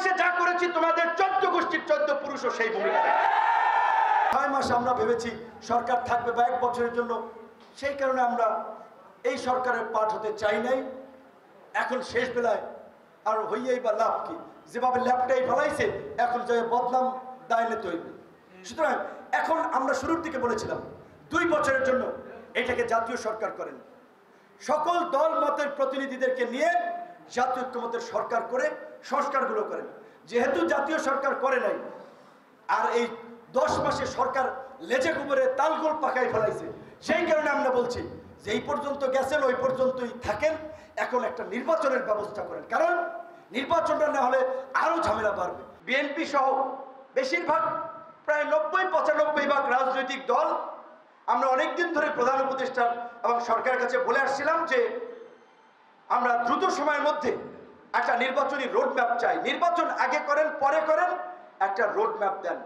মাসে যা করেছি তোমাদের 14 গোষ্ঠীর 14 পুরুষও সেই ভূমিকা। 6 মাস আমরা ভেবেছি সরকার থাকবে বা 1 বছরের জন্য, সেই কারণে আমরা এই সরকারের পাঠ হতে চাই নাই। এখন শেষ বেলায় আর হইয়াই বা লাভ কি, যেভাবে ল্যাপটাই ফেলাইছে এখন যে বদনাম দায়নে তৈরি। সুতরাং এখন আমরা শুরুর দিকে বলেছিলাম 2 বছরের জন্য এটাকে জাতীয় সরকার করেন, সকল দল মতের প্রতিনিধিদেরকে নিয়ে জাতীয় ঐক্যমতের সরকার করে সংস্কারগুলো করেন। যেহেতু জাতীয় সরকার করে নাই আর এই 10 মাসে সরকার লেজে গোবরে তালগোল পাকাই ফেলাইছে, সেই কারণে আমরা বলছি যে এই পর্যন্ত গেছেন ওই পর্যন্তই থাকেন, এখন একটা নির্বাচনের ব্যবস্থা করেন, কারণ নির্বাচনটা না হলে আরো ঝামেলা বাড়বে। বিএনপি সহ বেশিরভাগ প্রায় 90-95 ভাগ রাজনৈতিক দল আমরা অনেকদিন ধরে প্রধান উপদেষ্টা এবং সরকারের কাছে বলে আসছিলাম যে আমরা দ্রুত সময়ের মধ্যে একটা নির্বাচনী রোডম্যাপ চাই। নির্বাচন আগে করেন পরে করেন, একটা রোডম্যাপ দেন।